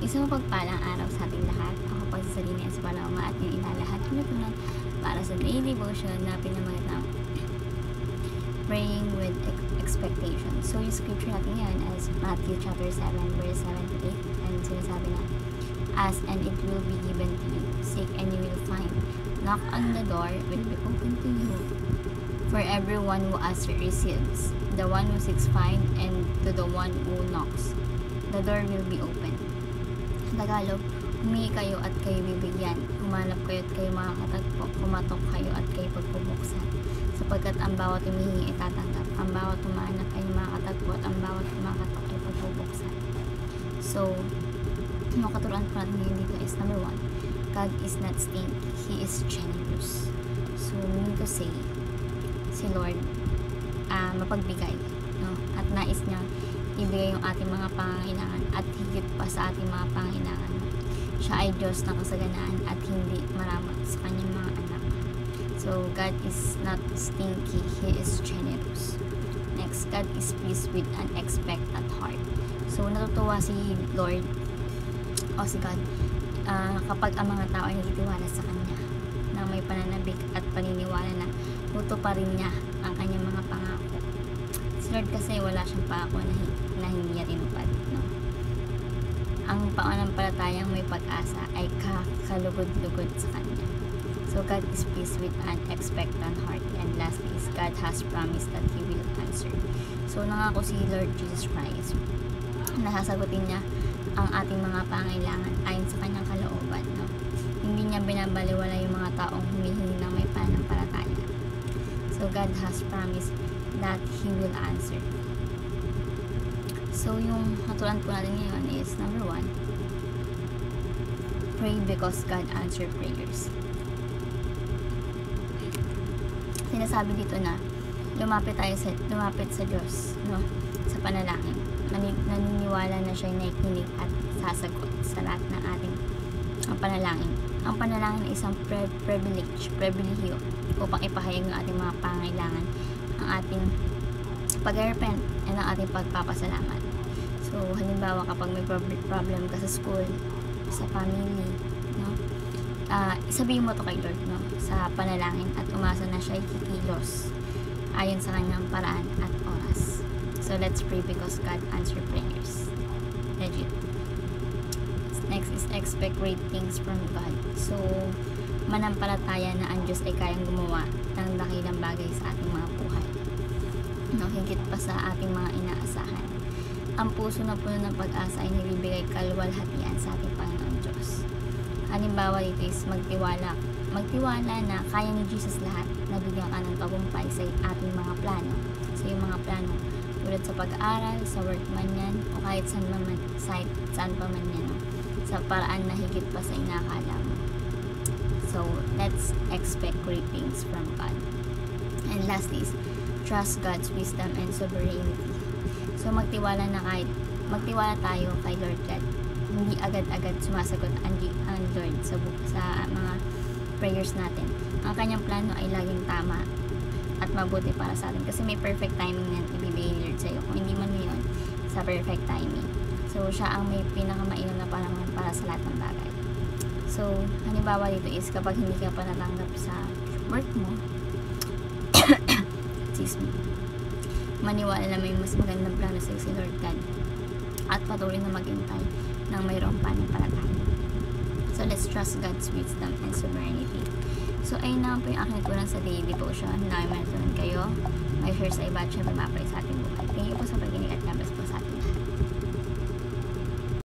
Isang mapagpalang araw sa ating lahat. Ako po si Sarina S. Paloma at yung ilalahat yung natunan para sa daily devotion na pinamagatang Praying with Expectation. So yung scripture natin ngayon is Matthew chapter 7 verse 7 to 8, and sinasabi na, ask and it will be given to you, seek and you will find, knock on the door will be open to you. For everyone who asks receives, the one who seeks finds, and to the one who knocks the door will be open. Tagalog, humingi kayo at kayo bibigyan, humanap kayo at kayo makakatagpo, kumatok kayo at kayo pagpubuksan. Sapagkat ang bawat humihingi ay tatanggap, ang bawat humanap ay makakatagpo, at ang bawat kumakatok ay pagpubuksan. So, makaturuan po natin ngayon dito is number 1, God is not stingy, He is generous. So, meaning to say, si Lord, mapagbigay, no? At nais niya ibigay yung ating mga pangangailangan at higit pa sa ating mga pangangailangan. Siya ay Diyos ng kasaganaan at hindi maramot sa kanyang mga anak. So, God is not stingy, He is generous. Next, God is pleased with an expectant heart. So, natutuwa si Lord o si God kapag ang mga tao ay nagtitiwala sa Kanya na may pananabik at paniniwala na tutuparin niya ang kanyang mga pangako. Si Lord kasi wala siyang pangako na hindi niya tinupad, no? Ang pananampalatayang may pag-asa ay kakalugod-lugod sa Kanya. So God is pleased with an expectant heart. And lastly is God has promised that He will answer. So nangako si Lord Jesus Christ na sasagutin niya ang ating mga pangailangan ayon sa Kanyang kalooban, no? Hindi niya binabaliwala yung mga taong humihingi ng may pananampalataya. So God has promised that He will answer. So yung hatulan po natin ngayon is number 1, pray because God answered prayers. Sinasabi dito na lumapit sa Diyos, no, sa panalangin. Naniniwala na siya na nakikinig at sasagot sa lahat ng ating panalangin. Ang panalangin ay isang pribilehiyo upang ipahayag ng ating mga pangailangan, ang ating pag-repent, and ang ating pagpapasalamat. So, halimbawa kapag may problem ka sa school, sa family, no? Sabihin mo to kay Lord, no? Sa panalangin, at umasa na siya ay kikilos ayon sa kanyang paraan at oras. So, let's pray because God answers prayers. Legit. Next is expect great things from God. So, manampalataya na ang Diyos ay kayang gumawa ng dakilang bagay sa ating mga buhay, no, higit pa sa ating mga inaasahan. Ang puso na puno ng pag-asa ay nagbibigay kaluwalhatian sa ating Panginoon Diyos. Halimbawa dito is magtiwala na kaya ni Jesus lahat, nabigyan ka ng tagumpay sa ating mga plano, sa iyong mga plano, tulad sa pag-aaral, sa work man yan, o kahit saan pa man yan, no? Sa paraan na higit pa sa inakala mo. So, let's expect great things from God. And last is, trust God's wisdom and sovereignty. So, magtiwala tayo kay Lord God. Hindi agad-agad sumasagot ang Lord sa mga prayers natin. Ang kanyang plano ay laging tama at mabuti para sa atin. Kasi may perfect timing yan ibibigay ni Lord sa'yo. Kung hindi man yun, sa perfect timing. So, siya ang may pinakamainam na panahon para sa lahat ng bagay. So, halimbawa dito is kapag hindi ka pa natanggap sa work mo, excuse me, maniwala na may mas magandang plano sa si Lord God at patuloy na maghintay ng mayroong pananampalataya. So, let's trust God's wisdom and sovereignty. So, ayun naman po yung aking naturan sa daily devotion. Namin naturan kayo. May share sa iba at syempre mapray sa ating buhay. Thank you po sa pag-inig at